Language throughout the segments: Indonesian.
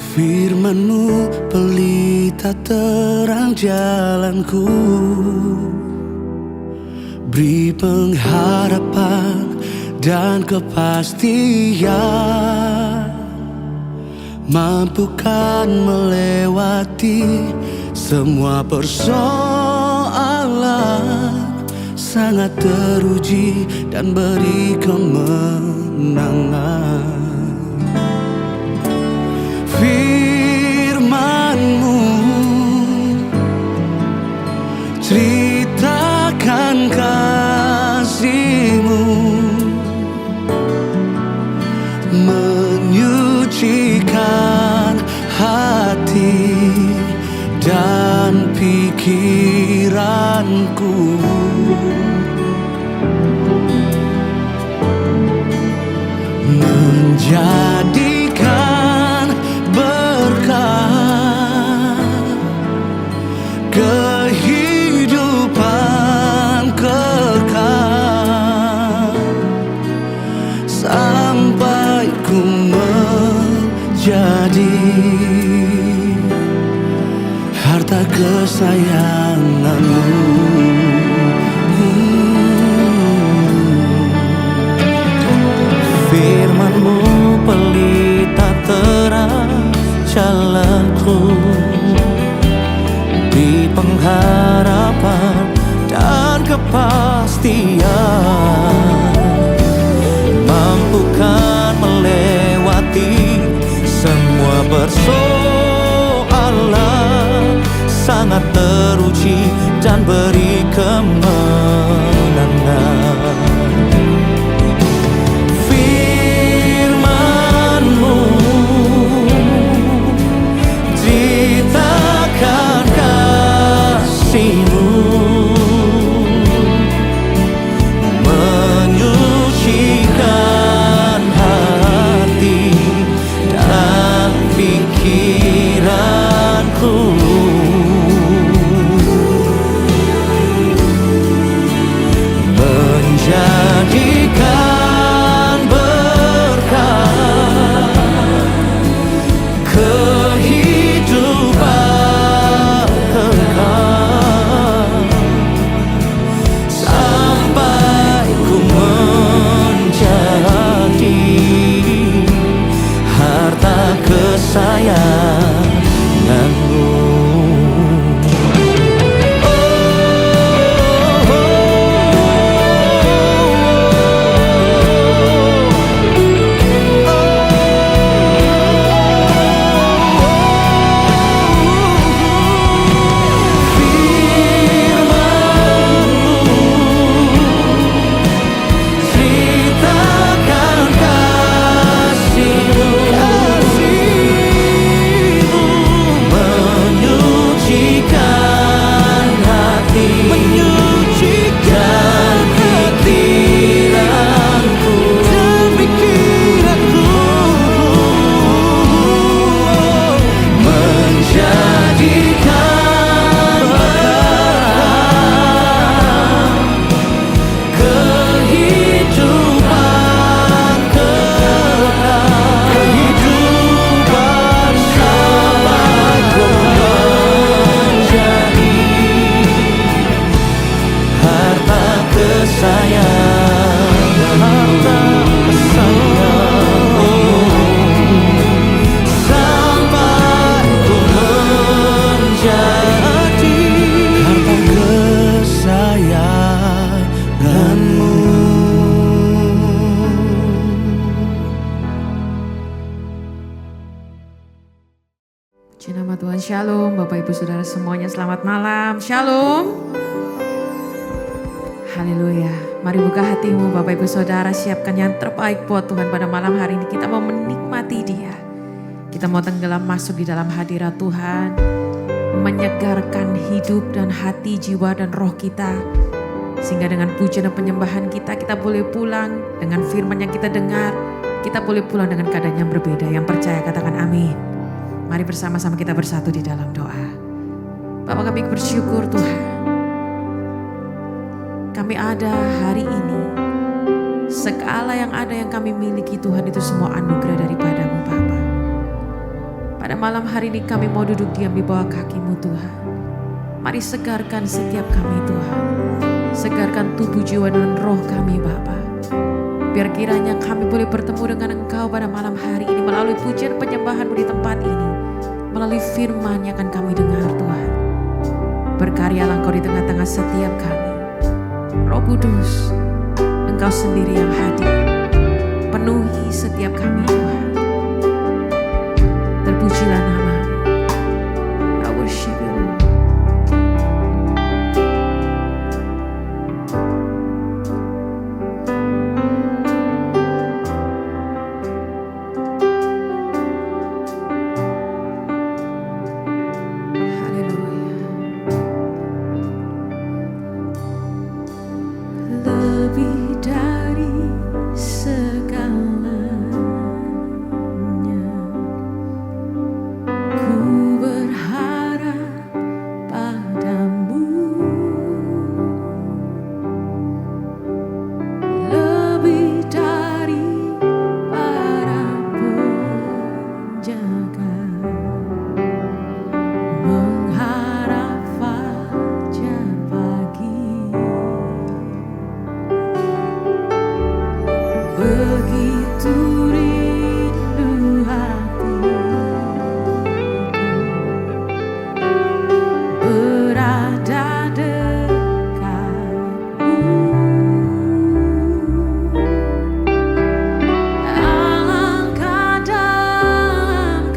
Firman-Mu pelita terang jalanku, beri pengharapan dan kepastian, mampukan melewati semua persoalan, sangat teruji dan beri kemenangan. Firman-Mu ceritakan kasih-Mu, menyucikan hati dan pikiranku. Menjadikan berkah kehidupan kekal, sampai ku menjadi harta kesayangan-Mu. Firman-Mu pelita terang jalanku, di pengharapan dan kepastian, mampukan melewati semua persoalan, sangat teruji dan beri kemenangan. Ceritakan kasih-Mu, menyucikan hati dan pikiranku. Menjadikan berkah kehidupan kekal, sampai ku menjadi harta kesayangan-Mu. Puji nama Tuhan. Shalom Bapak Ibu Saudara semuanya, selamat malam. Shalom. Haleluya. Mari buka hatimu Bapak Ibu Saudara, siapkan yang terbaik buat Tuhan pada malam hari ini. Kita mau menikmati Dia. Kita mau tenggelam masuk di dalam hadirat Tuhan, menyegarkan hidup dan hati, jiwa dan roh kita. Sehingga dengan pujian dan penyembahan kita boleh pulang dengan firman yang kita dengar. Kita boleh pulang dengan keadaan yang berbeda. Yang percaya katakan amin. Mari bersama-sama kita bersatu di dalam doa. Bapa, kami bersyukur Tuhan. Kami ada hari ini. Segala yang ada yang kami miliki Tuhan itu semua anugerah daripada-Mu Bapa. Pada malam hari ini kami mau duduk diam di bawah kaki-Mu Tuhan. Mari segarkan setiap kami Tuhan. Segarkan tubuh, jiwa, dan roh kami Bapa. Biar kiranya kami boleh bertemu dengan Engkau pada malam hari ini melalui pujian penyembahan-Mu di tempat ini. Melalui firman yang akan kami dengar Tuhan. Berkaryalah Engkau di tengah-tengah setiap kami. Roh Kudus, Engkau sendiri yang hadir. Penuhi setiap kami Tuhan. Terpujilah nama-Mu. I worship You Lord. Haleluya. Lebih dari segalanya, ku berharap padamu. Lebih dari para penjaga, mengharap fajar pagi. Begitu rindu hatiku berada dekatmu. Alangkah dalam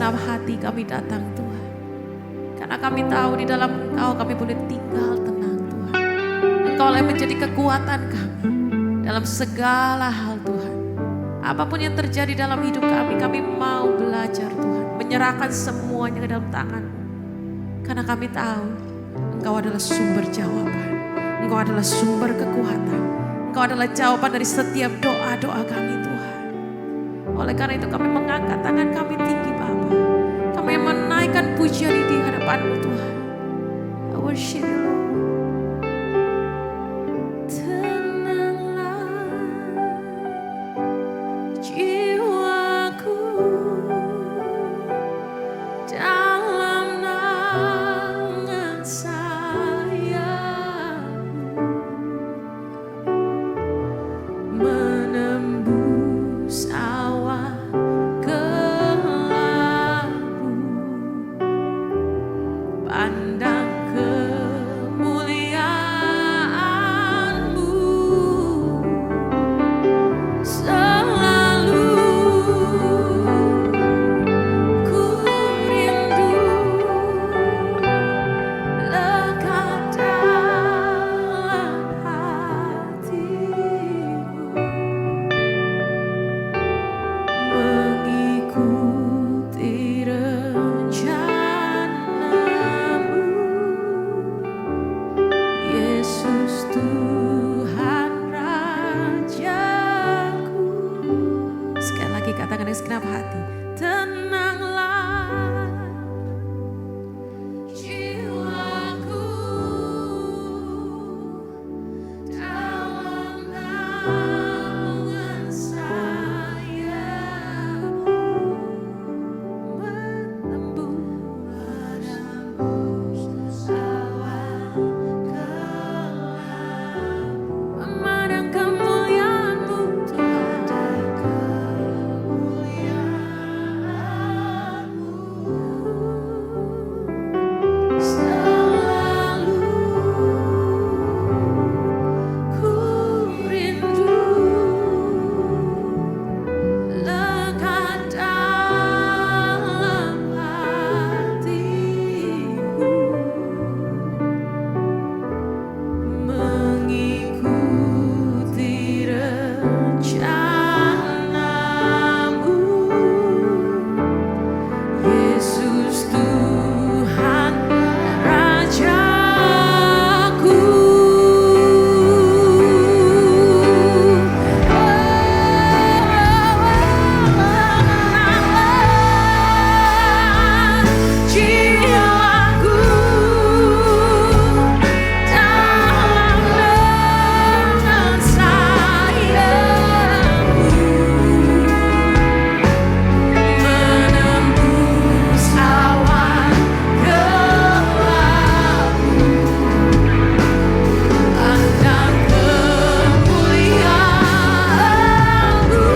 segenap hati kami datang Tuhan. Karena kami tahu di dalam Engkau kami boleh tinggal tenang Tuhan. Engkau yang menjadi kekuatan kami dalam segala hal Tuhan. Apapun yang terjadi dalam hidup kami mau belajar Tuhan. Menyerahkan semuanya ke dalam tangan-Mu. Karena kami tahu Engkau adalah sumber jawaban. Engkau adalah sumber kekuatan. Engkau adalah jawaban dari setiap doa-doa kami Tuhan. Oleh karena itu kami mengangkat tangan kami tinggi Bapa. Kami menaikkan pujian di hadapan-Mu Tuhan. I worship You Lord. Tenanglah jiwaku dalam naungan sayap-Mu, menembus awan kelabu, pandang kemuliaan-Mu, selalu ku rindu lekat dalam hatimu, mengikuti rencana-Mu, Yesus Tuhan Rajaku. Sekali lagi katakan dengan segenap hati, tenanglah jiwaku dalam naungan sayap-Mu, menembus awan kelabu, memandang kemuliaan-Mu Tuhan, selalu ku rindu lekat dalam hatimu, mengikuti rencana-Mu, Yesus Tuhan Rajaku. Jiwaku dalam naungan sayap-Mu, menembus awan kelabu, pandang kemuliaan-Mu,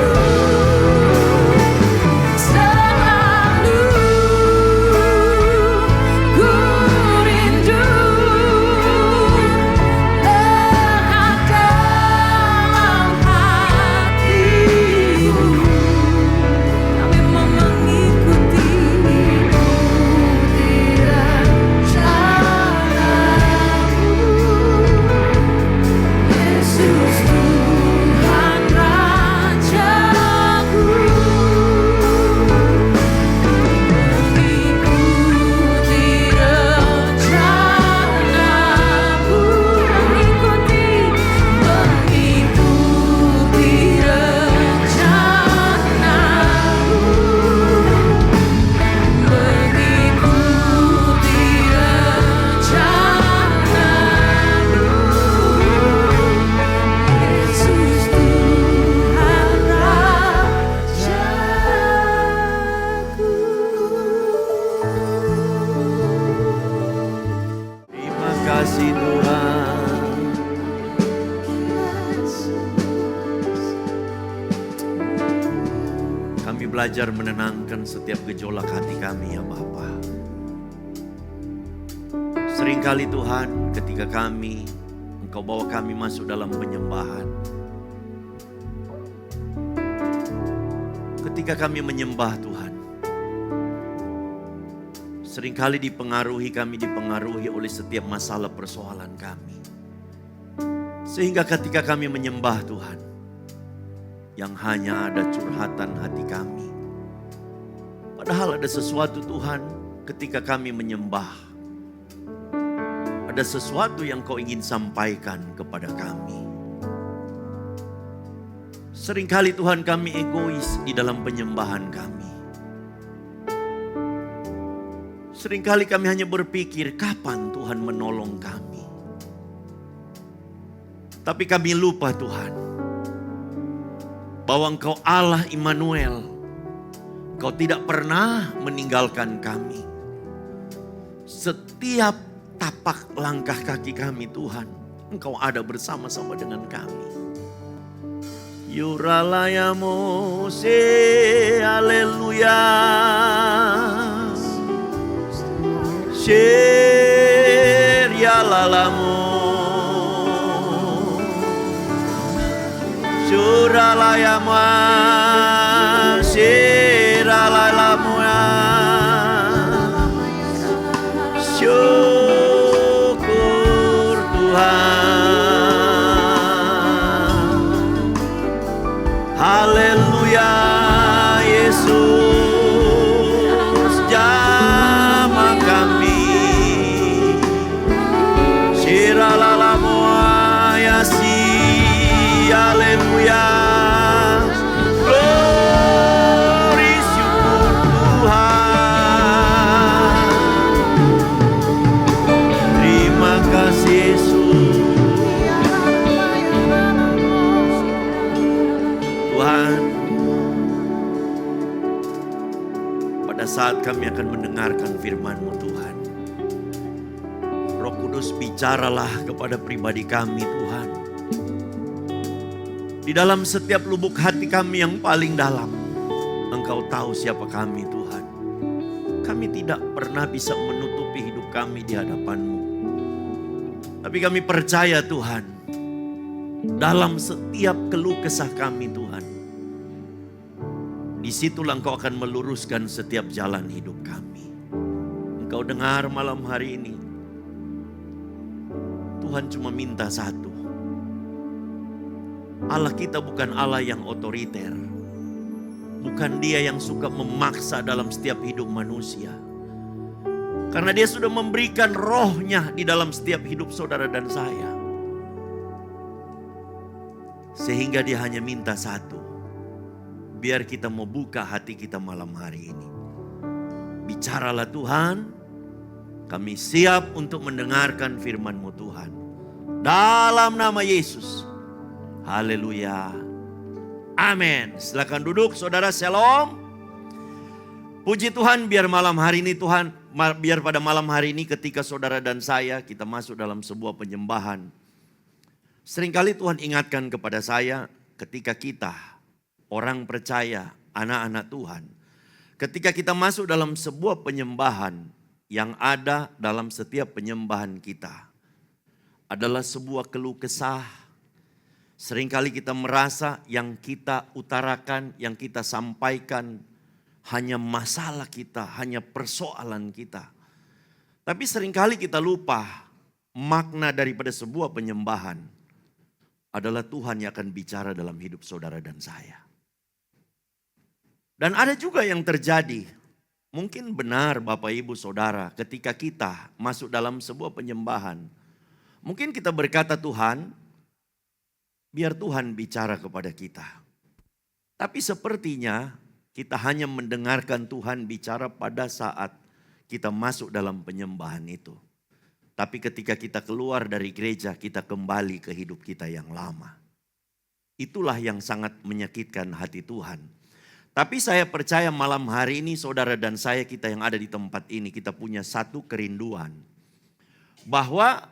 selalu ku rindu lekat dalam hatimu. Kami mau mengikuti rencana-Mu, Yesus Tuhan Rajaku, mengikuti rencana-Mu, mengikuti rencana-Mu, mengikuti rencana-Mu, Yesus Tuhan Rajaku. Terima kasih Tuhan. Kami belajar menenangkan setiap gejolak hati kami ya Bapa. Seringkali Tuhan ketika Engkau bawa kami masuk dalam penyembahan. Ketika kami menyembah Tuhan, Seringkali kami dipengaruhi oleh setiap masalah persoalan kami. Sehingga ketika kami menyembah Tuhan, yang hanya ada curhatan hati kami. Padahal ada sesuatu Tuhan ketika kami menyembah. Ada sesuatu yang Kau ingin sampaikan kepada kami. Seringkali Tuhan kami egois di dalam penyembahan kami. Seringkali kami hanya berpikir kapan Tuhan menolong kami. Tapi kami lupa Tuhan, bahwa Engkau Allah Immanuel. Engkau tidak pernah meninggalkan kami. Setiap tapak langkah kaki kami Tuhan, Engkau ada bersama-sama dengan kami. Yuralaya Mose, haleluya. Sheria lalamu, Suralaya ma, Shiralalamu ya. Syukur Tuhan, haleluya Yesus jamah kami. Shiralalamu ya si, haleluya. Glory syukur Tuhan. Terima kasih Yesus. Tuhan, pada saat kami akan mendengarkan firman-Mu Tuhan, Roh Kudus bicaralah kepada pribadi kami Tuhan. Di dalam setiap lubuk hati kami yang paling dalam, Engkau tahu siapa kami Tuhan. Kami tidak pernah bisa menutupi hidup kami di hadapan-Mu. Tapi kami percaya Tuhan, dalam setiap keluh kesah kami Tuhan, disitulah Engkau akan meluruskan setiap jalan hidup kami. Engkau dengar malam hari ini, Tuhan cuma minta satu. Allah kita bukan Allah yang otoriter. Bukan Dia yang suka memaksa dalam setiap hidup manusia. Karena Dia sudah memberikan rohnya di dalam setiap hidup saudara dan saya. Sehingga Dia hanya minta satu. Biar kita mau buka hati kita malam hari ini. Bicaralah Tuhan. Kami siap untuk mendengarkan firman-Mu Tuhan. Dalam nama Yesus. Haleluya. Amin. Silakan duduk saudara, shalom. Puji Tuhan, biar pada malam hari ini ketika saudara dan saya kita masuk dalam sebuah penyembahan. Seringkali Tuhan ingatkan kepada saya ketika kita orang percaya, anak-anak Tuhan. Ketika kita masuk dalam sebuah penyembahan, yang ada dalam setiap penyembahan kita adalah sebuah keluh kesah. Seringkali kita merasa yang kita utarakan, yang kita sampaikan hanya masalah kita, hanya persoalan kita. Tapi seringkali kita lupa makna daripada sebuah penyembahan adalah Tuhan yang akan bicara dalam hidup saudara dan saya. Dan ada juga yang terjadi, mungkin benar Bapak Ibu Saudara, ketika kita masuk dalam sebuah penyembahan, mungkin kita berkata Tuhan, biar Tuhan bicara kepada kita. Tapi sepertinya kita hanya mendengarkan Tuhan bicara pada saat kita masuk dalam penyembahan itu. Tapi ketika kita keluar dari gereja, kita kembali ke hidup kita yang lama. Itulah yang sangat menyakitkan hati Tuhan. Tapi saya percaya malam hari ini saudara dan saya, kita yang ada di tempat ini, kita punya satu kerinduan. Bahwa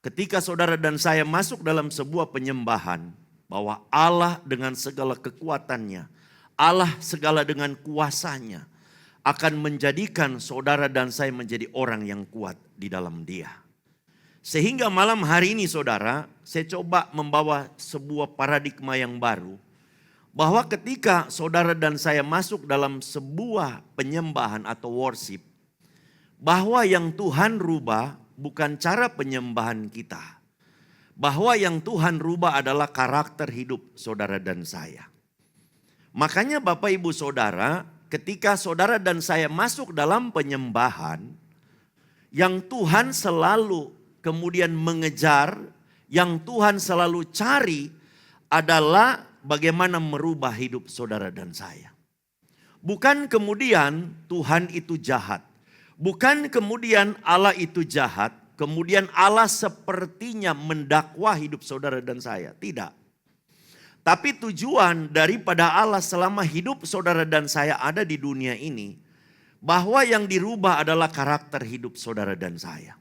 ketika saudara dan saya masuk dalam sebuah penyembahan, bahwa Allah dengan segala kekuatannya, Allah segala dengan kuasanya, akan menjadikan saudara dan saya menjadi orang yang kuat di dalam Dia. Sehingga malam hari ini saudara, saya coba membawa sebuah paradigma yang baru. Bahwa ketika saudara dan saya masuk dalam sebuah penyembahan atau worship, bahwa yang Tuhan rubah bukan cara penyembahan kita. Bahwa yang Tuhan rubah adalah karakter hidup saudara dan saya. Makanya Bapak Ibu Saudara, ketika saudara dan saya masuk dalam penyembahan, yang Tuhan selalu kemudian mengejar, yang Tuhan selalu cari adalah bagaimana merubah hidup saudara dan saya. Bukan kemudian Tuhan itu jahat. Bukan kemudian Allah itu jahat. Kemudian Allah sepertinya mendakwa hidup saudara dan saya. Tidak. Tapi tujuan daripada Allah selama hidup saudara dan saya ada di dunia ini, bahwa yang dirubah adalah karakter hidup saudara dan saya.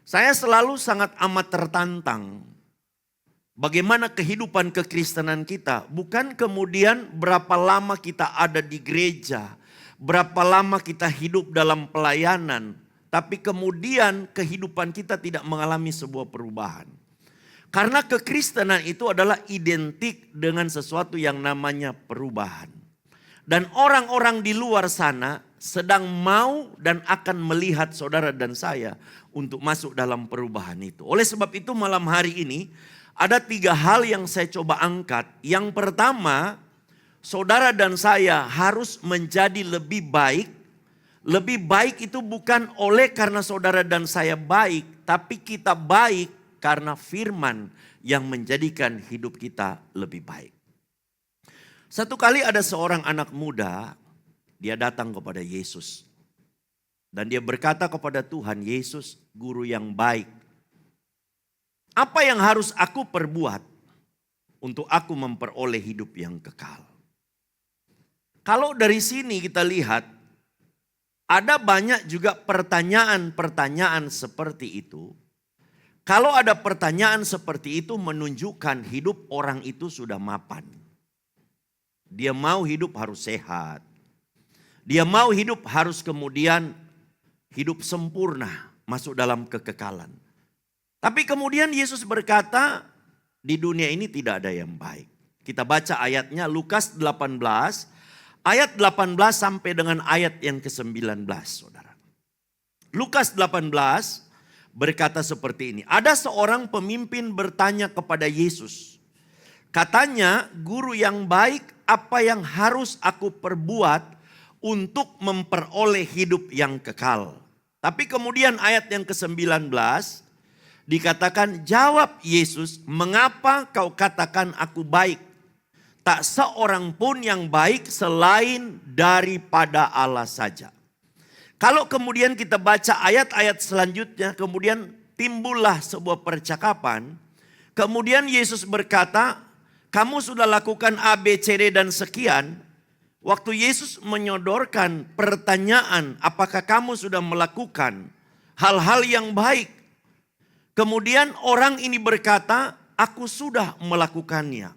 Saya selalu sangat amat tertantang bagaimana kehidupan kekristenan kita. Bukan kemudian berapa lama kita ada di gereja, berapa lama kita hidup dalam pelayanan, tapi kemudian kehidupan kita tidak mengalami sebuah perubahan. Karena kekristenan itu adalah identik dengan sesuatu yang namanya perubahan. Dan orang-orang di luar sana sedang mau dan akan melihat saudara dan saya untuk masuk dalam perubahan itu. Oleh sebab itu malam hari ini ada 3 hal yang saya coba angkat. Yang pertama, saudara dan saya harus menjadi lebih baik. Lebih baik itu bukan oleh karena saudara dan saya baik, tapi kita baik karena firman yang menjadikan hidup kita lebih baik. Satu kali ada seorang anak muda, dia datang kepada Yesus. Dan dia berkata kepada Tuhan, Yesus, guru yang baik. Apa yang harus aku perbuat untuk aku memperoleh hidup yang kekal? Kalau dari sini kita lihat, ada banyak juga pertanyaan-pertanyaan seperti itu. Kalau ada pertanyaan seperti itu menunjukkan hidup orang itu sudah mapan. Dia mau hidup harus sehat. Dia mau hidup harus kemudian hidup sempurna, masuk dalam kekekalan. Tapi kemudian Yesus berkata, di dunia ini tidak ada yang baik. Kita baca ayatnya Lukas 18, ayat 18 sampai dengan ayat yang ke-19, saudara. Lukas 18 berkata seperti ini. Ada seorang pemimpin bertanya kepada Yesus. Katanya, guru yang baik, apa yang harus aku perbuat untuk memperoleh hidup yang kekal? Tapi kemudian ayat yang ke-19 dikatakan, jawab Yesus, mengapa kau katakan aku baik? Tak seorang pun yang baik selain daripada Allah saja. Kalau kemudian kita baca ayat-ayat selanjutnya, kemudian timbullah sebuah percakapan. Kemudian Yesus berkata, kamu sudah lakukan A, B, C, D dan sekian. Waktu Yesus menyodorkan pertanyaan, apakah kamu sudah melakukan hal-hal yang baik? Kemudian orang ini berkata, aku sudah melakukannya.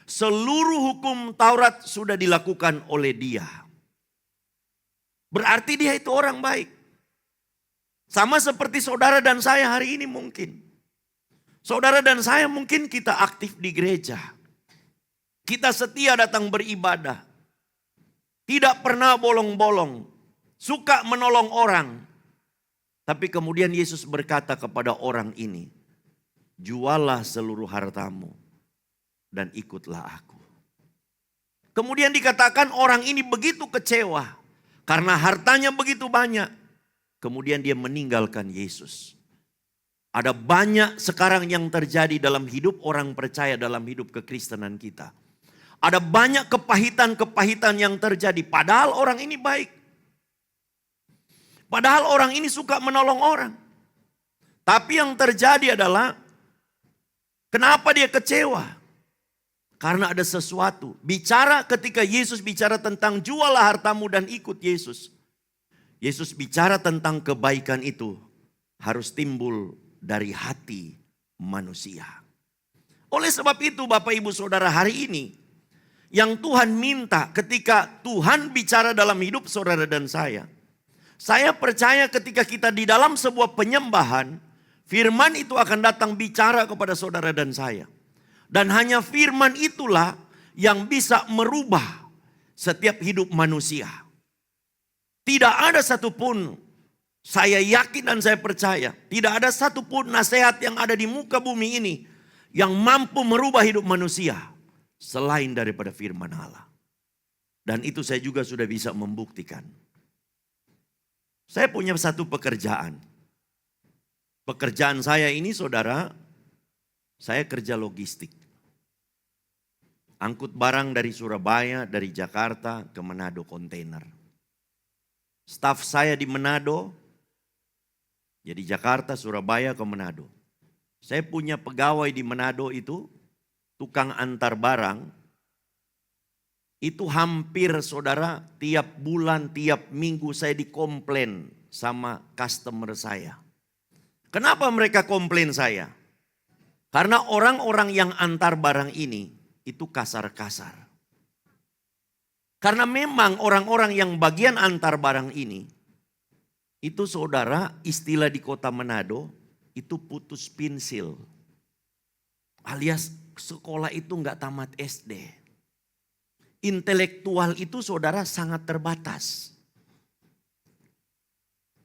Seluruh hukum Taurat sudah dilakukan oleh dia. Berarti dia itu orang baik. Sama seperti saudara dan saya hari ini mungkin. Saudara dan saya mungkin kita aktif di gereja. Kita setia datang beribadah. Tidak pernah bolong-bolong. Suka menolong orang. Tapi kemudian Yesus berkata kepada orang ini, jualah seluruh hartamu dan ikutlah aku. Kemudian dikatakan orang ini begitu kecewa. Karena hartanya begitu banyak. Kemudian dia meninggalkan Yesus. Ada banyak sekarang yang terjadi dalam hidup orang percaya, dalam hidup kekristenan kita. Ada banyak kepahitan-kepahitan yang terjadi. Padahal orang ini baik. Padahal orang ini suka menolong orang. Tapi yang terjadi adalah, kenapa dia kecewa? Karena ada sesuatu. Bicara ketika Yesus bicara tentang jualah hartamu dan ikut Yesus. Yesus bicara tentang kebaikan itu harus timbul dari hati manusia. Oleh sebab itu Bapak Ibu Saudara hari ini, yang Tuhan minta ketika Tuhan bicara dalam hidup saudara dan saya percaya ketika kita di dalam sebuah penyembahan, firman itu akan datang bicara kepada saudara dan saya. Dan hanya firman itulah yang bisa merubah setiap hidup manusia. Tidak ada satupun Saya yakin dan saya percaya tidak ada satupun nasihat yang ada di muka bumi ini yang mampu merubah hidup manusia selain daripada firman Allah. Dan itu saya juga sudah bisa membuktikan. Saya punya satu pekerjaan. Pekerjaan saya ini saudara, saya kerja logistik. Angkut barang dari Surabaya, dari Jakarta ke Manado kontainer. Staf saya di Manado, jadi Jakarta, Surabaya ke Manado. Saya punya pegawai di Manado itu, tukang antar barang. Itu hampir saudara tiap bulan, tiap minggu saya dikomplain sama customer saya. Kenapa mereka komplain saya? Karena orang-orang yang antar barang ini itu kasar-kasar. Karena memang orang-orang yang bagian antar barang ini, itu saudara istilah di kota Manado itu putus pensil. Alias sekolah itu enggak tamat SD. Intelektual itu saudara sangat terbatas.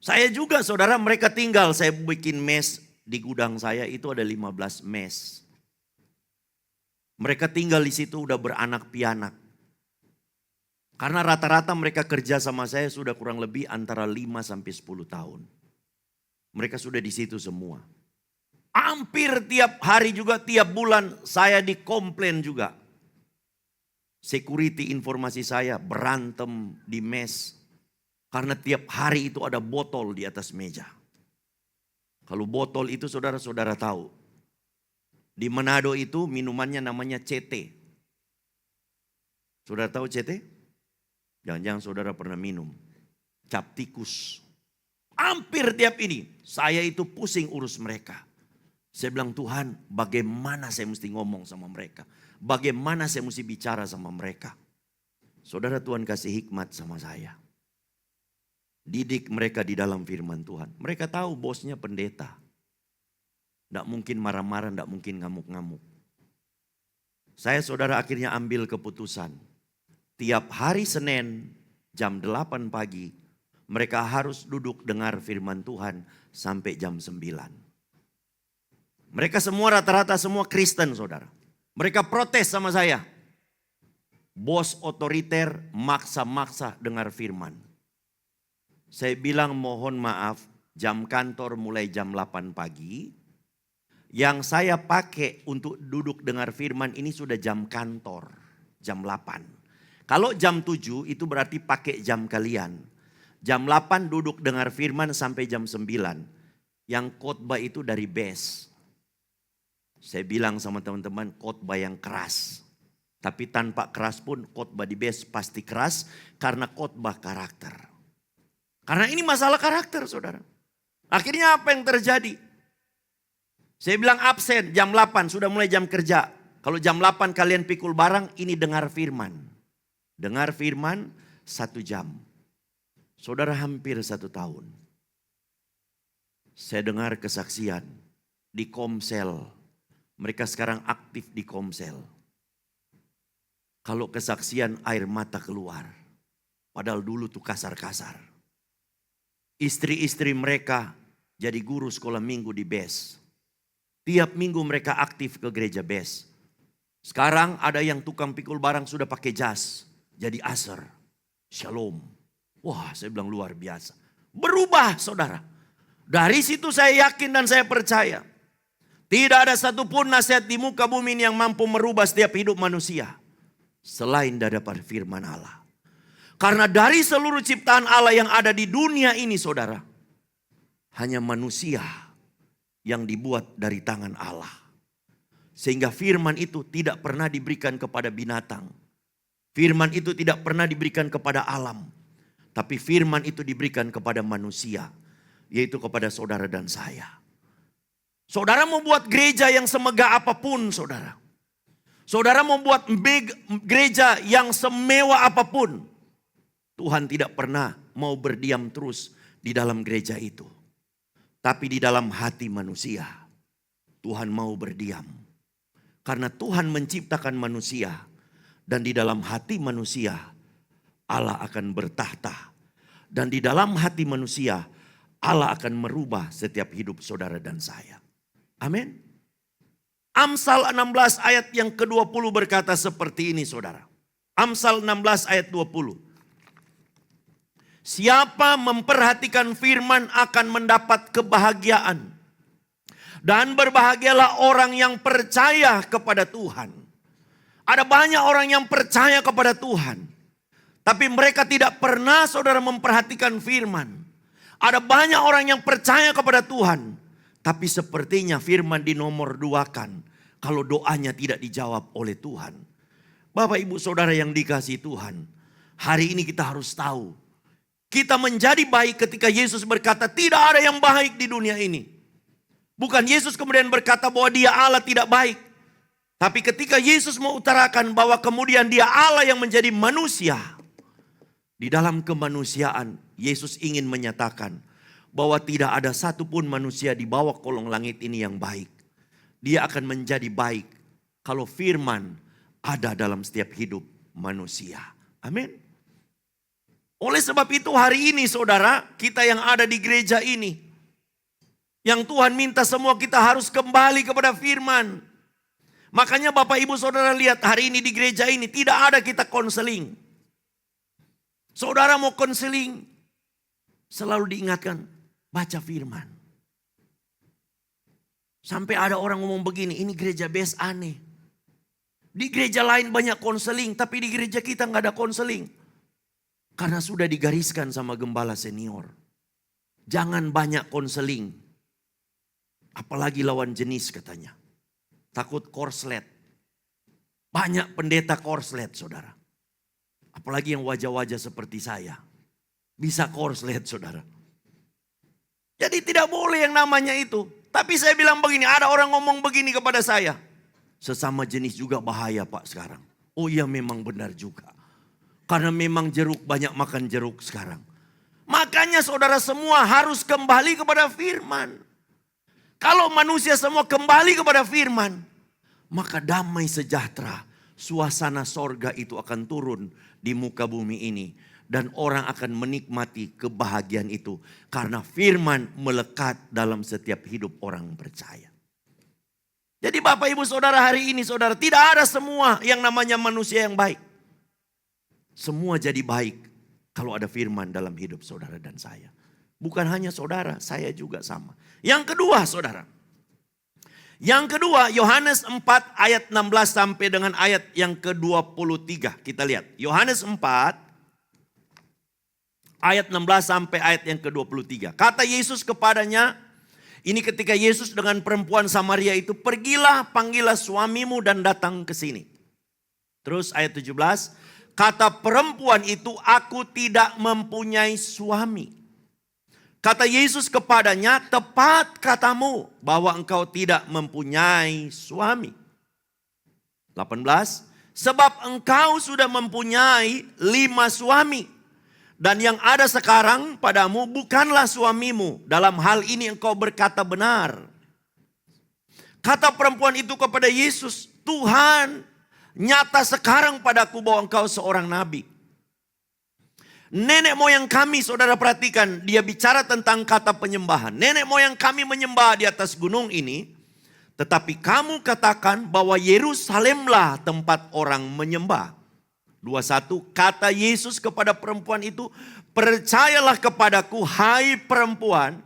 Saya juga saudara mereka tinggal, saya bikin mes di gudang saya itu ada 15 mes. Mereka tinggal di situ udah beranak pianak. Karena rata-rata mereka kerja sama saya sudah kurang lebih antara 5 sampai 10 tahun. Mereka sudah di situ semua. Hampir tiap hari juga tiap bulan saya dikomplain juga. Security informasi saya berantem di mes. Karena tiap hari itu ada botol di atas meja. Kalau botol itu saudara-saudara tahu. Di Manado itu minumannya namanya CT. Saudara tahu CT? Jangan-jangan saudara pernah minum. Cap tikus. Hampir tiap ini saya itu pusing urus mereka. Saya bilang Tuhan bagaimana saya mesti ngomong sama mereka. Bagaimana saya mesti bicara sama mereka. Saudara Tuhan kasih hikmat sama saya. Didik mereka di dalam firman Tuhan. Mereka tahu bosnya pendeta. Tidak mungkin marah-marah, tidak mungkin ngamuk-ngamuk. Saya saudara akhirnya ambil keputusan. Tiap hari Senin jam 8 pagi. Mereka harus duduk dengar firman Tuhan sampai jam 9. Mereka semua rata-rata semua Kristen saudara. Mereka protes sama saya. Bos otoriter maksa-maksa dengar firman. Saya bilang mohon maaf, jam kantor mulai jam 8 pagi. Yang saya pakai untuk duduk dengar firman ini sudah jam kantor, jam 8. Kalau jam 7 itu berarti pakai jam kalian. Jam 8 duduk dengar firman sampai jam 9. Yang khotbah itu dari base. Saya bilang sama teman-teman khotbah yang keras. Tapi tanpa keras pun khotbah di base pasti keras karena khotbah karakter. Karena ini masalah karakter saudara. Akhirnya apa yang terjadi? Saya bilang absen jam 8 sudah mulai jam kerja. Kalau jam 8 kalian pikul barang ini dengar firman. Dengar firman 1 jam. Saudara hampir 1 tahun. Saya dengar kesaksian di Komsel. Mereka sekarang aktif di Komsel. Kalau kesaksian air mata keluar. Padahal dulu tuh kasar-kasar. Istri-istri mereka jadi guru sekolah minggu di BES. Tiap minggu mereka aktif ke gereja BES. Sekarang ada yang tukang pikul barang sudah pakai jas. Jadi aser. Shalom. Wah saya bilang luar biasa. Berubah saudara. Dari situ saya yakin dan saya percaya. Tidak ada satupun nasihat di muka bumi ini yang mampu merubah setiap hidup manusia. Selain daripada firman Allah. Karena dari seluruh ciptaan Allah yang ada di dunia ini saudara. Hanya manusia yang dibuat dari tangan Allah. Sehingga firman itu tidak pernah diberikan kepada binatang. Firman itu tidak pernah diberikan kepada alam. Tapi firman itu diberikan kepada manusia. Yaitu kepada saudara dan saya. Saudara mau buat gereja yang semegah apapun saudara. Saudara mau buat gereja yang semewah apapun. Tuhan tidak pernah mau berdiam terus di dalam gereja itu. Tapi di dalam hati manusia, Tuhan mau berdiam. Karena Tuhan menciptakan manusia. Dan di dalam hati manusia, Allah akan bertahta. Dan di dalam hati manusia, Allah akan merubah setiap hidup saudara dan saya. Amin. Amsal 16 ayat yang ke-20 berkata seperti ini saudara. Amsal 16 ayat 20. Siapa memperhatikan firman akan mendapat kebahagiaan. Dan berbahagialah orang yang percaya kepada Tuhan. Ada banyak orang yang percaya kepada Tuhan. Tapi mereka tidak pernah saudara memperhatikan firman. Ada banyak orang yang percaya kepada Tuhan. Tapi sepertinya firman dinomor duakan kalau doanya tidak dijawab oleh Tuhan. Bapak ibu saudara yang dikasihi Tuhan. Hari ini kita harus tahu. Kita menjadi baik ketika Yesus berkata tidak ada yang baik di dunia ini. Bukan Yesus kemudian berkata bahwa dia Allah tidak baik. Tapi ketika Yesus mengutarakan bahwa kemudian dia Allah yang menjadi manusia. Di dalam kemanusiaan Yesus ingin menyatakan bahwa tidak ada satupun manusia di bawah kolong langit ini yang baik. Dia akan menjadi baik kalau firman ada dalam setiap hidup manusia. Amin. Oleh sebab itu hari ini saudara, kita yang ada di gereja ini, yang Tuhan minta semua kita harus kembali kepada firman. Makanya Bapak Ibu Saudara lihat hari ini di gereja ini tidak ada kita konseling. Saudara mau konseling, selalu diingatkan, baca firman. Sampai ada orang ngomong begini, ini gereja best aneh. Di gereja lain banyak konseling, tapi di gereja kita nggak ada konseling. Karena sudah digariskan sama gembala senior. Jangan banyak konseling. Apalagi lawan jenis katanya. Takut korslet. Banyak pendeta korslet saudara. Apalagi yang wajah-wajah seperti saya. Bisa korslet saudara. Jadi tidak boleh yang namanya itu. Tapi saya bilang begini, ada orang ngomong begini kepada saya. Sesama jenis juga bahaya Pak sekarang. Oh iya memang benar juga. Karena memang jeruk banyak makan jeruk sekarang. Makanya saudara semua harus kembali kepada firman. Kalau manusia semua kembali kepada firman. Maka damai sejahtera. Suasana sorga itu akan turun di muka bumi ini. Dan orang akan menikmati kebahagiaan itu. Karena firman melekat dalam setiap hidup orang percaya. Jadi Bapak Ibu Saudara hari ini saudara tidak ada semua yang namanya manusia yang baik. Semua jadi baik kalau ada firman dalam hidup saudara dan saya. Bukan hanya saudara, saya juga sama. Yang kedua saudara. Yang kedua Yohanes 4 ayat 16 sampai dengan ayat yang ke-23. Kita lihat Yohanes 4 ayat 16 sampai ayat yang ke-23. Kata Yesus kepadanya, ini ketika Yesus dengan perempuan Samaria itu, pergilah panggillah suamimu dan datang ke sini. Terus ayat 17, kata perempuan itu, aku tidak mempunyai suami. Kata Yesus kepadanya, tepat katamu bahwa engkau tidak mempunyai suami. 18, sebab engkau sudah mempunyai 5 suami. Dan yang ada sekarang padamu bukanlah suamimu. Dalam hal ini engkau berkata benar. Kata perempuan itu kepada Yesus, Tuhan, nyata sekarang padaku bahwa engkau seorang nabi. Nenek moyang kami, saudara perhatikan, dia bicara tentang kata penyembahan. Nenek moyang kami menyembah di atas gunung ini. Tetapi kamu katakan bahwa Yerusalemlah tempat orang menyembah. 21, kata Yesus kepada perempuan itu, percayalah kepadaku hai perempuan,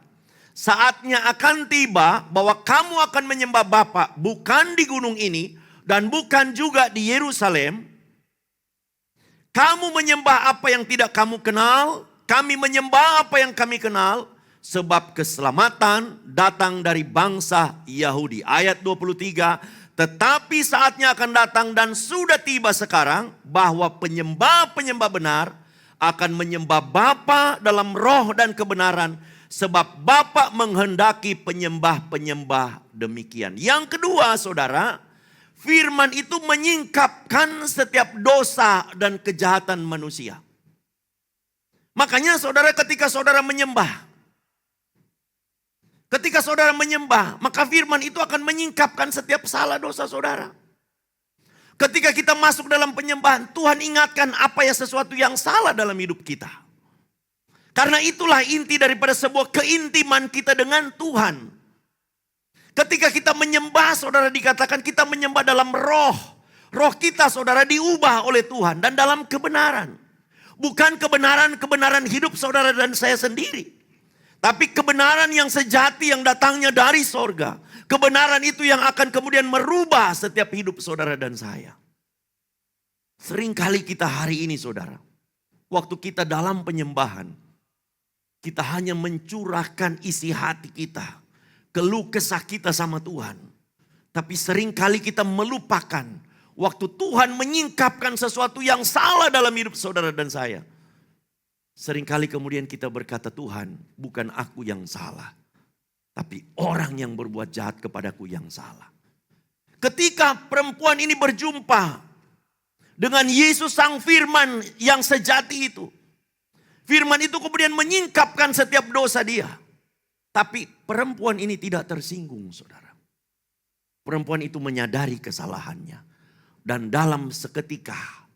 saatnya akan tiba bahwa kamu akan menyembah Bapa bukan di gunung ini dan bukan juga di Yerusalem. Kamu menyembah apa yang tidak kamu kenal, kami menyembah apa yang kami kenal, sebab keselamatan datang dari bangsa Yahudi. Ayat 23, tetapi saatnya akan datang dan sudah tiba sekarang bahwa penyembah-penyembah benar akan menyembah Bapa dalam roh dan kebenaran, sebab Bapa menghendaki penyembah-penyembah demikian. Yang kedua saudara, firman itu menyingkapkan setiap dosa dan kejahatan manusia. Makanya saudara ketika saudara menyembah, maka firman itu akan menyingkapkan setiap salah dosa saudara. Ketika kita masuk dalam penyembahan, Tuhan ingatkan apa ya sesuatu yang salah dalam hidup kita. Karena itulah inti daripada sebuah keintiman kita dengan Tuhan. Ketika kita menyembah, saudara, dikatakan kita menyembah dalam roh. Roh kita, saudara, diubah oleh Tuhan dan dalam kebenaran. Bukan kebenaran hidup saudara dan saya sendiri. Tapi kebenaran yang sejati yang datangnya dari sorga. Kebenaran itu yang akan kemudian merubah setiap hidup saudara dan saya. Seringkali kita hari ini, saudara, waktu kita dalam penyembahan, kita hanya mencurahkan isi hati kita, keluh kesah kita sama Tuhan. Tapi seringkali kita melupakan waktu Tuhan menyingkapkan sesuatu yang salah dalam hidup saudara dan saya. Seringkali kemudian kita berkata, Tuhan, bukan aku yang salah, tapi orang yang berbuat jahat kepadaku yang salah. Ketika perempuan ini berjumpa dengan Yesus Sang Firman yang sejati itu, firman itu kemudian menyingkapkan setiap dosa dia. Tapi perempuan ini tidak tersinggung, saudara. Perempuan itu menyadari kesalahannya. Dan dalam seketika,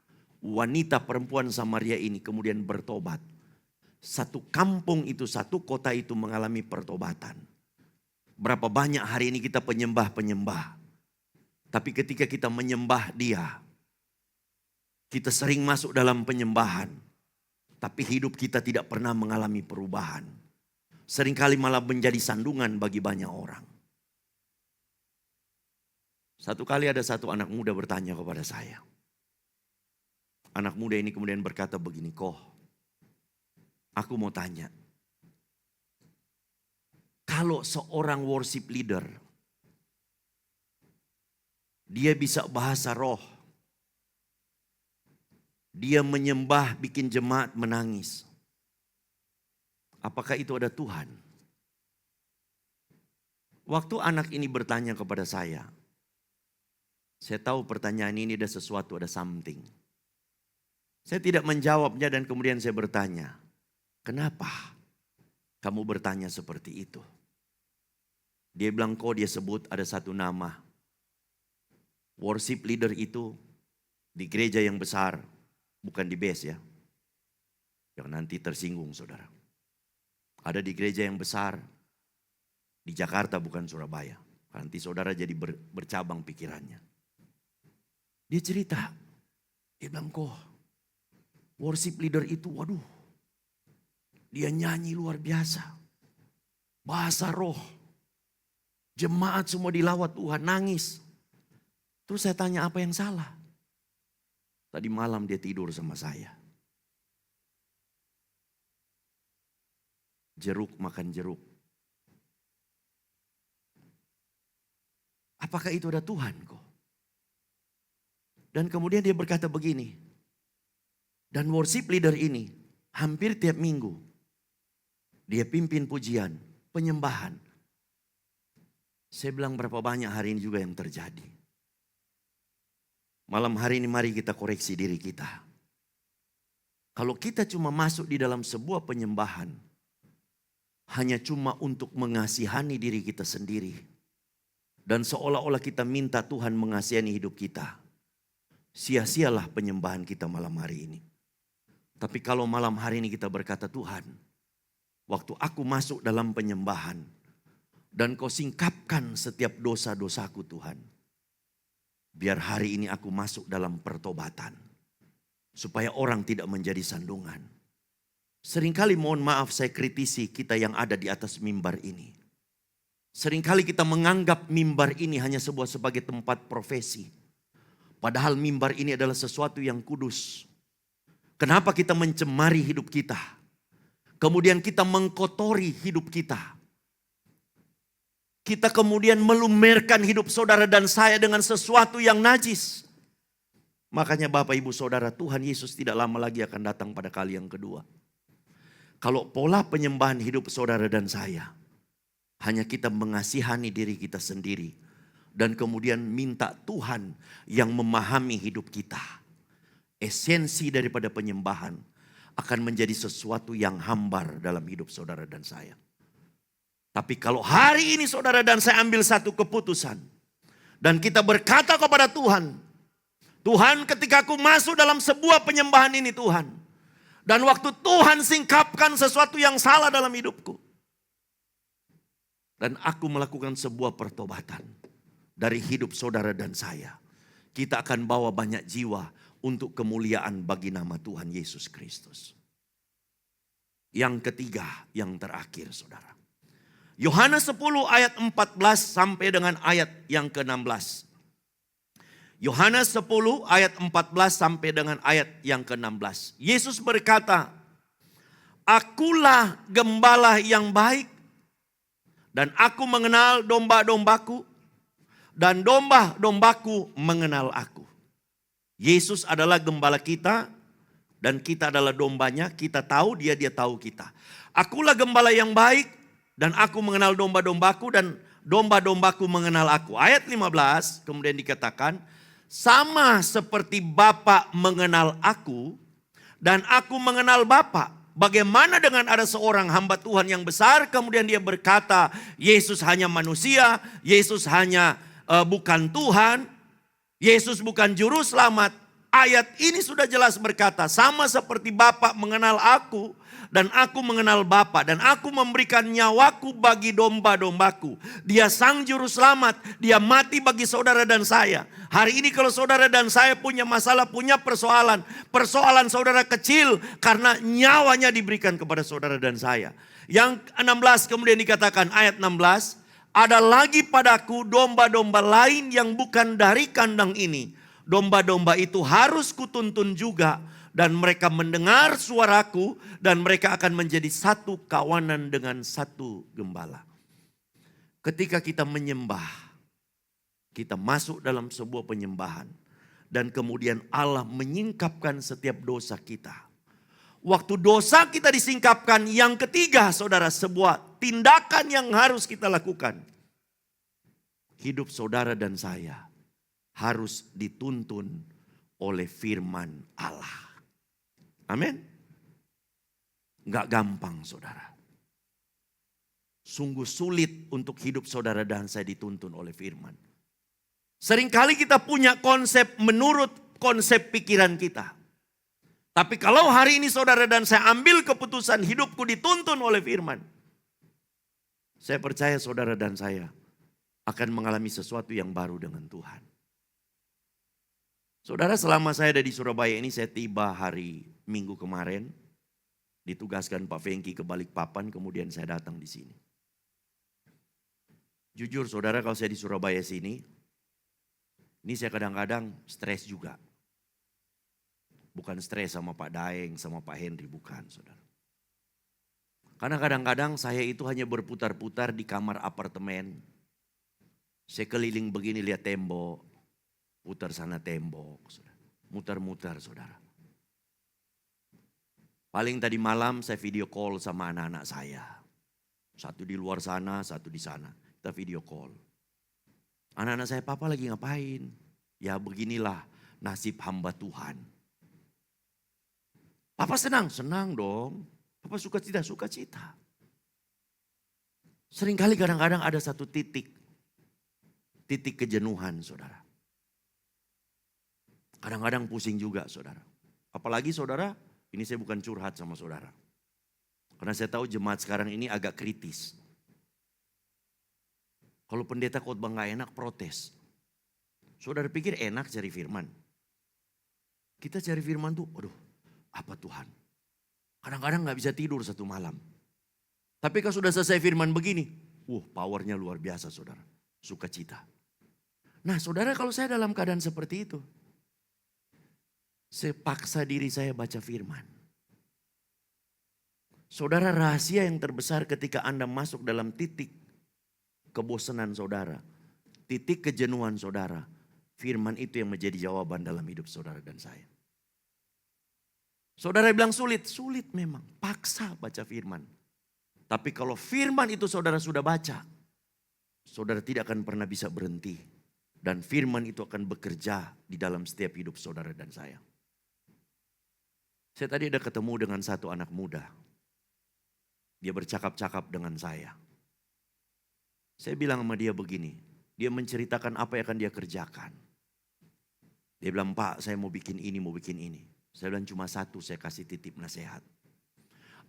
wanita perempuan Samaria ini kemudian bertobat. Satu kampung itu, satu kota itu mengalami pertobatan. Berapa banyak hari ini kita penyembah-penyembah. Tapi ketika kita menyembah dia, kita sering masuk dalam penyembahan. Tapi hidup kita tidak pernah mengalami perubahan. Seringkali malah menjadi sandungan bagi banyak orang. Satu kali ada satu anak muda bertanya kepada saya. Anak muda ini kemudian berkata begini, Koh, aku mau tanya. Kalau seorang worship leader, dia bisa bahasa roh. Dia menyembah bikin jemaat menangis. Apakah itu ada Tuhan? Waktu anak ini bertanya kepada saya tahu pertanyaan ini ada sesuatu, ada something. Saya tidak menjawabnya dan kemudian saya bertanya, kenapa kamu bertanya seperti itu? Dia bilang, kok dia sebut ada satu nama. Worship leader itu di gereja yang besar, bukan di base ya. Yang nanti tersinggung saudara. Ada di gereja yang besar di Jakarta bukan Surabaya. Nanti saudara jadi bercabang pikirannya. Dia cerita, dia bilang, kok worship leader itu, waduh, dia nyanyi luar biasa. Bahasa roh. Jemaat semua dilawat Tuhan, nangis. Terus saya tanya apa yang salah? Tadi malam dia tidur sama saya. Jeruk makan jeruk. Apakah itu ada Tuhan kok? Dan kemudian dia berkata begini. Dan worship leader ini hampir tiap minggu dia pimpin pujian, penyembahan. Saya bilang berapa banyak hari ini juga yang terjadi. Malam hari ini mari kita koreksi diri kita. Kalau kita cuma masuk di dalam sebuah penyembahan, hanya cuma untuk mengasihani diri kita sendiri. Dan seolah-olah kita minta Tuhan mengasihani hidup kita. Sia-sialah penyembahan kita malam hari ini. Tapi kalau malam hari ini kita berkata, Tuhan, waktu aku masuk dalam penyembahan, dan kau singkapkan setiap dosa-dosaku Tuhan. Biar hari ini aku masuk dalam pertobatan. Supaya orang tidak menjadi sandungan. Seringkali mohon maaf saya kritisi kita yang ada di atas mimbar ini. Seringkali kita menganggap mimbar ini hanya sebagai tempat profesi. Padahal mimbar ini adalah sesuatu yang kudus. Kenapa kita mencemari hidup kita? Kemudian kita mengkotori hidup kita. Kita kemudian melumerkan hidup saudara dan saya dengan sesuatu yang najis. Makanya Bapak Ibu Saudara, Tuhan Yesus tidak lama lagi akan datang pada kali yang kedua. Kalau pola penyembahan hidup saudara dan saya, hanya kita mengasihani diri kita sendiri. Dan kemudian minta Tuhan yang memahami hidup kita. Esensi daripada penyembahan akan menjadi sesuatu yang hambar dalam hidup saudara dan saya. Tapi kalau hari ini saudara dan saya ambil satu keputusan. Dan kita berkata kepada Tuhan. Tuhan, ketika aku masuk dalam sebuah penyembahan ini Tuhan. Dan waktu Tuhan singkapkan sesuatu yang salah dalam hidupku. Dan aku melakukan sebuah pertobatan dari hidup saudara dan saya. Kita akan bawa banyak jiwa untuk kemuliaan bagi nama Tuhan Yesus Kristus. Yang ketiga, yang terakhir saudara. Yohanes 10 ayat 14 sampai dengan ayat yang ke-16. Yohanes 10 ayat 14 sampai dengan ayat yang ke-16. Yesus berkata, "Akulah gembala yang baik, dan aku mengenal domba-dombaku, dan domba-dombaku mengenal aku." Yesus adalah gembala kita, dan kita adalah dombanya. Kita tahu dia, dia tahu kita. Akulah gembala yang baik, dan aku mengenal domba-dombaku, dan domba-dombaku mengenal aku. Ayat 15 kemudian dikatakan, "Sama seperti Bapa mengenal aku, dan aku mengenal Bapa. Bagaimana dengan ada seorang hamba Tuhan yang besar, kemudian dia berkata, Yesus hanya manusia, Yesus hanya bukan Tuhan, Yesus bukan juru selamat." Ayat ini sudah jelas berkata, sama seperti Bapa mengenal aku, dan aku mengenal Bapa, dan aku memberikan nyawaku bagi domba-dombaku. Dia sang juru selamat, dia mati bagi saudara dan saya. Hari ini kalau saudara dan saya punya masalah, punya persoalan, persoalan saudara kecil karena nyawanya diberikan kepada saudara dan saya. Yang 16 kemudian dikatakan ayat 16, "Ada lagi padaku domba-domba lain yang bukan dari kandang ini. Domba-domba itu harus kutuntun juga, dan mereka mendengar suaraku, dan mereka akan menjadi satu kawanan dengan satu gembala." Ketika kita menyembah, kita masuk dalam sebuah penyembahan, dan kemudian Allah menyingkapkan setiap dosa kita. Waktu dosa kita disingkapkan, yang ketiga saudara, sebuah tindakan yang harus kita lakukan. Hidup saudara dan saya harus dituntun oleh firman Allah. Amin. Enggak gampang saudara. Sungguh sulit untuk hidup saudara dan saya dituntun oleh firman. Seringkali kita punya konsep menurut konsep pikiran kita. Tapi kalau hari ini saudara dan saya ambil keputusan hidupku dituntun oleh firman, saya percaya saudara dan saya akan mengalami sesuatu yang baru dengan Tuhan. Saudara, selama saya ada di Surabaya ini, saya tiba hari Minggu kemarin, ditugaskan Pak Fengki ke Balikpapan, kemudian saya datang di sini. Jujur saudara, kalau saya di Surabaya sini, ini saya kadang-kadang stres juga. Bukan stres sama Pak Daeng, sama Pak Henry, bukan saudara. Karena kadang-kadang saya itu hanya berputar-putar di kamar apartemen. Saya keliling begini lihat tembok, putar sana tembok, muter-muter saudara. Paling tadi malam saya video call sama anak-anak saya. Satu di luar sana, satu di sana. Kita video call. Anak-anak saya, "Papa lagi ngapain?" "Ya beginilah nasib hamba Tuhan." "Papa senang?" "Senang dong." "Papa sukacita?" "Sukacita." Seringkali kadang-kadang ada satu titik kejenuhan saudara. Kadang-kadang pusing juga saudara. Apalagi saudara, ini saya bukan curhat sama saudara. Karena saya tahu jemaat sekarang ini agak kritis. Kalau pendeta khotbah gak enak, protes. Saudara pikir enak cari firman? Kita cari firman tuh, aduh apa Tuhan? Kadang-kadang gak bisa tidur satu malam. Tapi kalau sudah selesai firman begini, powernya luar biasa saudara. Sukacita. Nah saudara, kalau saya dalam keadaan seperti itu, saya paksa diri saya baca firman. Saudara, rahasia yang terbesar ketika Anda masuk dalam titik kebosanan saudara, titik kejenuhan saudara, firman itu yang menjadi jawaban dalam hidup saudara dan saya. Saudara bilang sulit, sulit memang, paksa baca firman. Tapi kalau firman itu saudara sudah baca, saudara tidak akan pernah bisa berhenti. Dan firman itu akan bekerja di dalam setiap hidup saudara dan saya. Saya tadi ada ketemu dengan satu anak muda. Dia bercakap-cakap dengan saya. Saya bilang sama dia begini. Dia menceritakan apa yang akan dia kerjakan. Dia bilang, "Pak, saya mau bikin ini, mau bikin ini." Saya bilang cuma satu, saya kasih titip nasihat.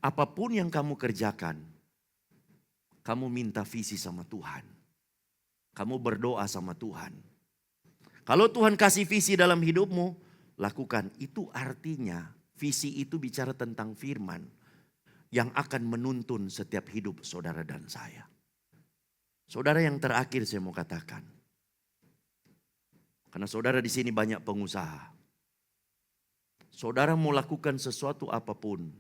Apapun yang kamu kerjakan, kamu minta visi sama Tuhan. Kamu berdoa sama Tuhan. Kalau Tuhan kasih visi dalam hidupmu, lakukan. Itu artinya visi itu bicara tentang firman yang akan menuntun setiap hidup saudara dan saya. Saudara, yang terakhir saya mau katakan. Karena saudara di sini banyak pengusaha. Saudara mau lakukan sesuatu apapun,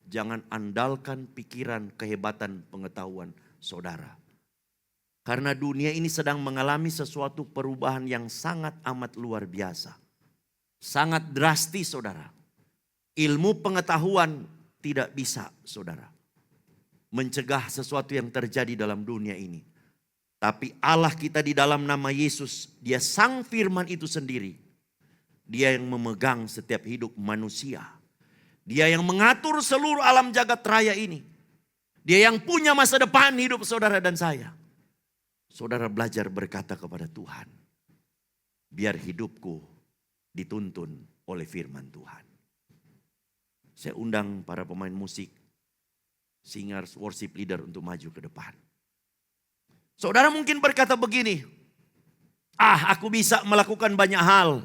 jangan andalkan pikiran, kehebatan, pengetahuan saudara. Karena dunia ini sedang mengalami sesuatu perubahan yang sangat amat luar biasa. Sangat drastis saudara. Ilmu pengetahuan tidak bisa saudara mencegah sesuatu yang terjadi dalam dunia ini. Tapi Allah kita di dalam nama Yesus, Dia sang firman itu sendiri. Dia yang memegang setiap hidup manusia. Dia yang mengatur seluruh alam jagat raya ini. Dia yang punya masa depan hidup saudara dan saya. Saudara belajar berkata kepada Tuhan, biar hidupku dituntun oleh firman Tuhan. Saya undang para pemain musik, singers, worship leader untuk maju ke depan. Saudara mungkin berkata begini, aku bisa melakukan banyak hal.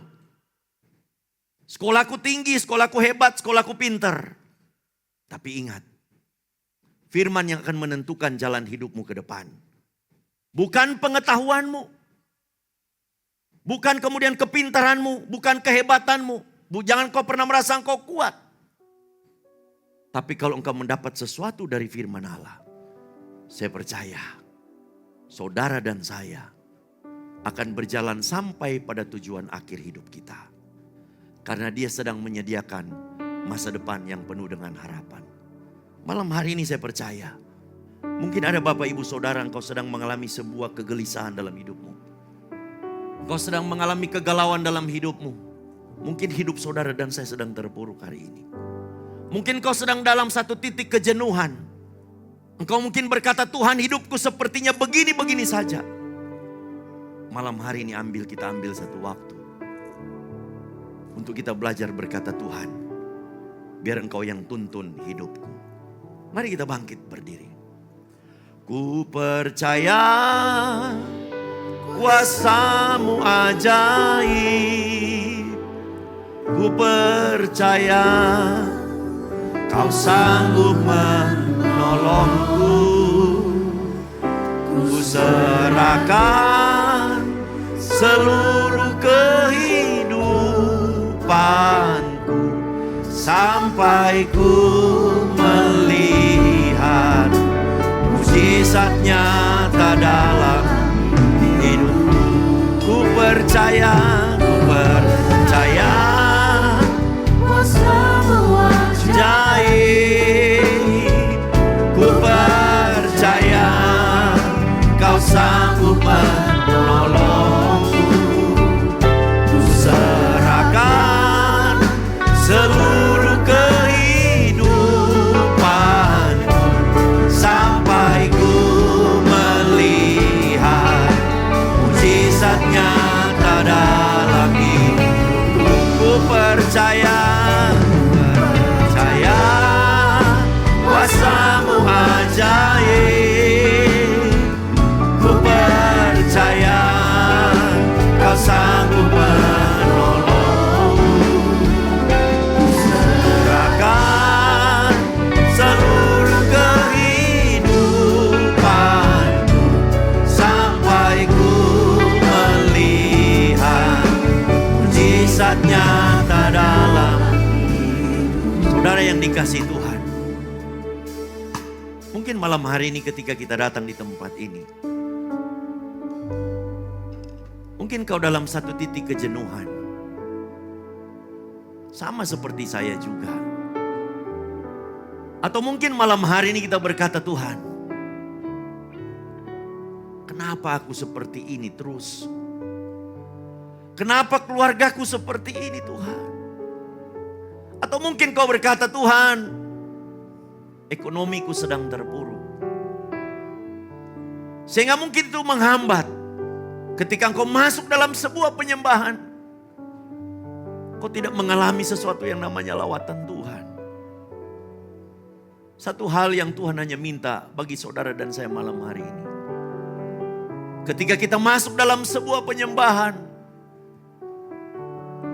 Sekolahku tinggi, sekolahku hebat, sekolahku pintar. Tapi ingat, firman yang akan menentukan jalan hidupmu ke depan. Bukan pengetahuanmu. Bukan kemudian kepintaranmu, bukan kehebatanmu. Jangan kau pernah merasa engkau kuat. Tapi kalau engkau mendapat sesuatu dari firman Allah, saya percaya saudara dan saya akan berjalan sampai pada tujuan akhir hidup kita. Karena Dia sedang menyediakan masa depan yang penuh dengan harapan. Malam hari ini saya percaya, mungkin ada Bapak Ibu Saudara, engkau sedang mengalami sebuah kegelisahan dalam hidupmu. Engkau sedang mengalami kegalauan dalam hidupmu. Mungkin hidup saudara dan saya sedang terpuruk hari ini. Mungkin kau sedang dalam satu titik kejenuhan. Engkau mungkin berkata, Tuhan, hidupku sepertinya begini-begini saja. Malam hari ini kita ambil satu waktu untuk kita belajar berkata, Tuhan, biar Engkau yang tuntun hidupku. Mari kita bangkit berdiri. Ku percaya kuasa-Mu ajaib. Ku percaya Kau sanggup menolongku. Ku serahkan seluruh kehidupanku sampai ku melihat mujizat nyata dalam hidupku. Ku percaya kuasa-Mu ajaib. Ku percaya Kau sanggup menolongku. Ku serahkan seluruh kehidupanku sampai ku melihat mujizat nyata dalam hidupku. Ku percaya kuasa-Mu ajaib. Ku percaya Kau sanggup menolongku. Ku serahkan seluruh kehidupanku sampai ku melihat mujizat nyata dalam hidup. Saudara yang dikasihi Tuhan, mungkin malam hari ini ketika kita datang di tempat ini, mungkin kau dalam satu titik kejenuhan. Sama seperti saya juga. Atau mungkin malam hari ini kita berkata, Tuhan, kenapa aku seperti ini terus? Kenapa keluargaku seperti ini, Tuhan? Atau mungkin kau berkata, Tuhan, ekonomiku sedang terpuruk. Sehingga mungkin itu menghambat ketika engkau masuk dalam sebuah penyembahan. engkau tidak mengalami sesuatu yang namanya lawatan Tuhan. Satu hal yang Tuhan hanya minta bagi saudara dan saya malam hari ini. Ketika kita masuk dalam sebuah penyembahan,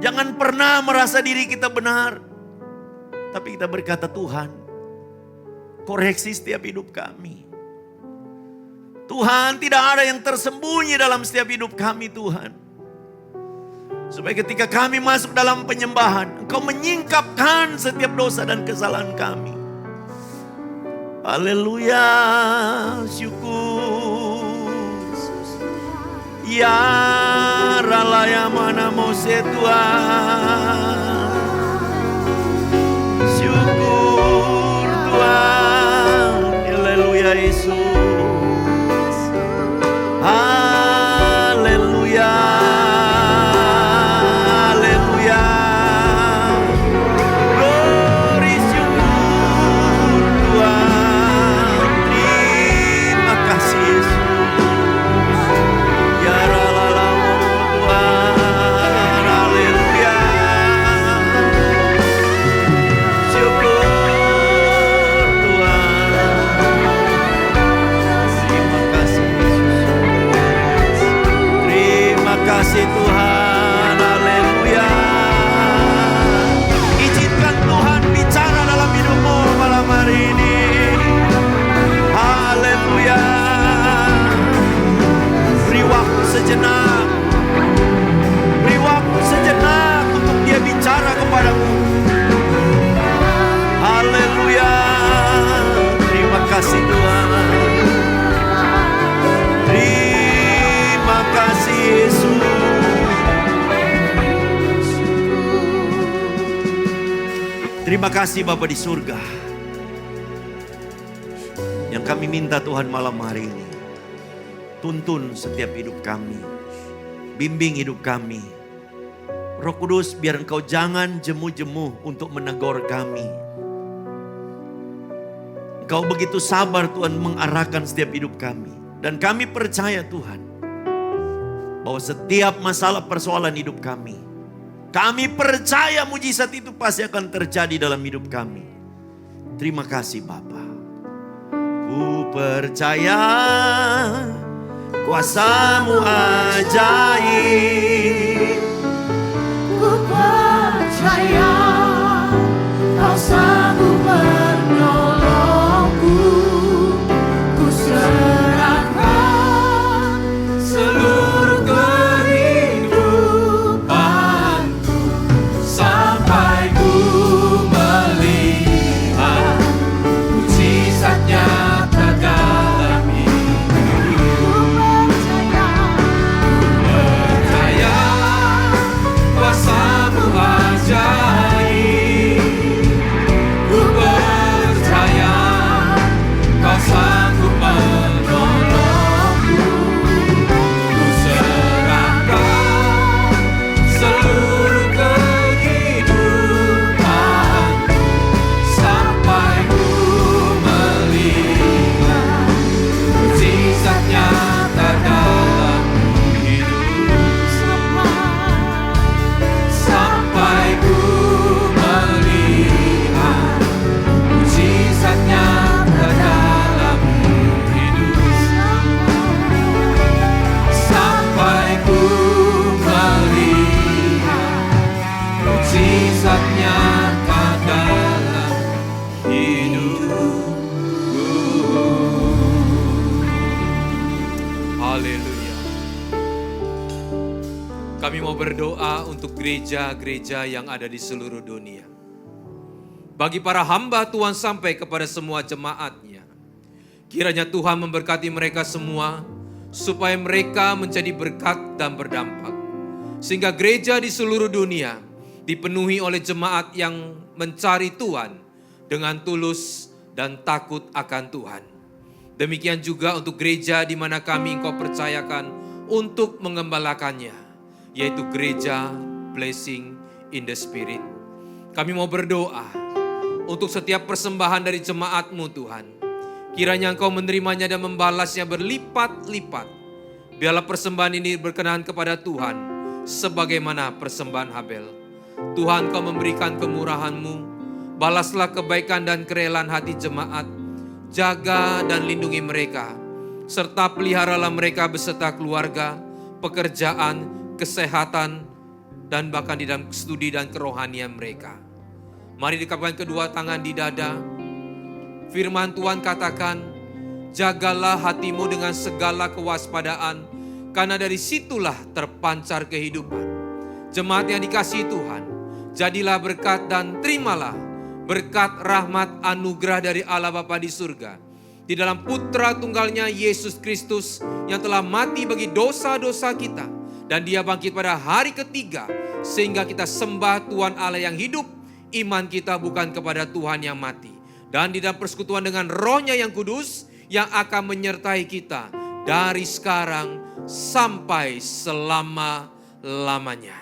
jangan pernah merasa diri kita benar. Tapi kita berkata, Tuhan, koreksi setiap hidup kami. Tuhan, tidak ada yang tersembunyi dalam setiap hidup kami, Tuhan. Supaya ketika kami masuk dalam penyembahan, Engkau menyingkapkan setiap dosa dan kesalahan kami. Haleluya, syukur. Ya ralaya mana mose Tuhan. Syukur Tuhan. Haleluya Yesus. Haleluya. Haleluya. Glory syukur Tuhan. Terima kasih Yesus. Ya ralalamu Tuhan. Haleluya. Syukur Tuhan. Terima kasih Tuhan. Haleluya. Izinkan Tuhan bicara dalam hidupmu malam hari ini. Haleluya. Beri waktu sejenak. Beri waktu sejenak untuk Dia bicara kepadamu. Haleluya. Terima kasih Tuhan. Terima kasih Yesus. Terima kasih Bapa di surga. Yang kami minta Tuhan malam hari ini, tuntun setiap hidup kami. Bimbing hidup kami. Roh Kudus, biar Engkau jangan jemu-jemu untuk menegur kami. Engkau begitu sabar Tuhan mengarahkan setiap hidup kami. Dan kami percaya Tuhan, bahwa setiap masalah persoalan hidup kami percaya mujizat itu pasti akan terjadi dalam hidup kami. Terima kasih Bapa. Ku percaya kuasa-Mu ajaib. Ku percaya Kau sanggup menolongku. Ku serahkan seluruh kehidupanku sampai ku melihat mujizat nyata dalam hidupku. Percaya kuasa-Mu ajaib. Ku percaya Kau sanggup menolongku. Ku serahkan seluruh kehidupanku sampai ku melihat mujizat nyata dalam hidupku. Sampai ku melihat mujizat nyata dalam hidupku. Sampai ku melihat mujizat nyata dalam hidupku. Haleluya. Kami mau berdoa untuk gereja-gereja yang ada di seluruh dunia. Bagi para hamba Tuhan sampai kepada semua jemaatnya. Kiranya Tuhan memberkati mereka semua, supaya mereka menjadi berkat dan berdampak. Sehingga gereja di seluruh dunia dipenuhi oleh jemaat yang mencari Tuhan dengan tulus dan takut akan Tuhan. Demikian juga untuk gereja di mana kami Engkau percayakan untuk mengembalakannya, yaitu gereja Blessing in the Spirit. Kami mau berdoa untuk setiap persembahan dari jemaat-Mu Tuhan. Kiranya Engkau menerimanya dan membalasnya berlipat-lipat. Biarlah persembahan ini berkenan kepada Tuhan sebagaimana persembahan Habel. Tuhan, Kau memberikan kemurahan-Mu. Balaslah kebaikan dan kerelaan hati jemaat. Jaga dan lindungi mereka. Serta peliharalah mereka beserta keluarga, pekerjaan, kesehatan, dan bahkan di dalam studi dan kerohanian mereka. Mari dekapkan kedua tangan di dada. Firman Tuhan katakan, jagalah hatimu dengan segala kewaspadaan, karena dari situlah terpancar kehidupan. Jemaat yang dikasihi Tuhan, jadilah berkat dan terimalah berkat rahmat anugerah dari Allah Bapa di surga, di dalam Putra Tunggalnya Yesus Kristus yang telah mati bagi dosa-dosa kita, dan Dia bangkit pada hari ketiga, sehingga kita sembah Tuhan Allah yang hidup. Iman kita bukan kepada Tuhan yang mati. Dan di dalam persekutuan dengan Roh-Nya yang kudus, yang akan menyertai kita dari sekarang sampai selama-lamanya.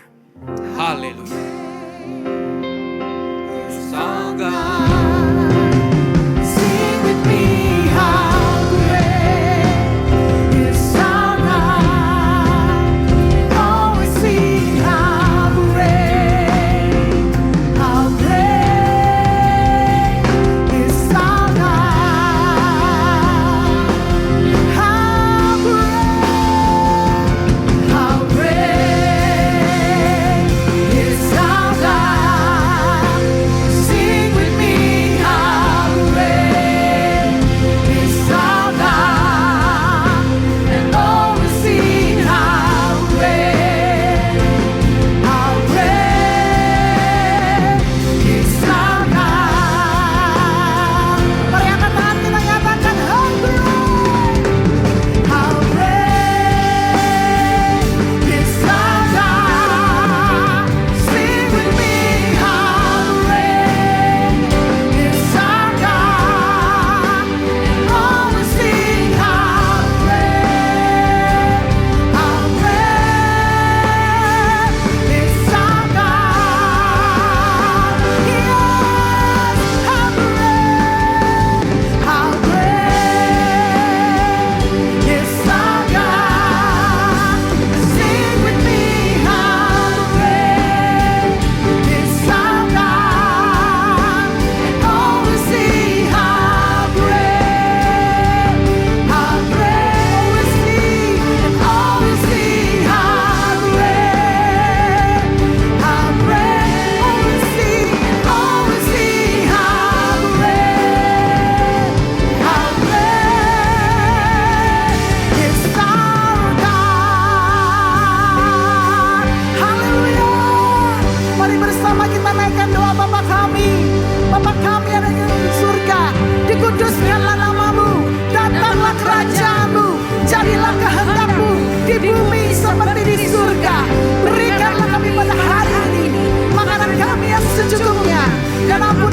Haleluya. Sing with me, how great is our God. Always sing how great is our God. How great is our God. Sing with me, how great is our God, and always sing how great is our God. Mari angkat tangan kita nyatakan how great is our God. Sing with me, how great is our God, and always sing how great is our God. Yes, how great is our God. Sing with me, how great is our God, and always sing how great, always sing, and always sing how great, always sing, and always sing how great is our God. Haleluya. Mari bersama kita naikkan doa Bapa kami yang ada di surga. Dikuduskanlah namamu, datanglah kerajaanmu, jadilah kehendakmu di bumi seperti di surga. Berikanlah kami pada hari ini makanan kami yang secukupnya, dan ampuni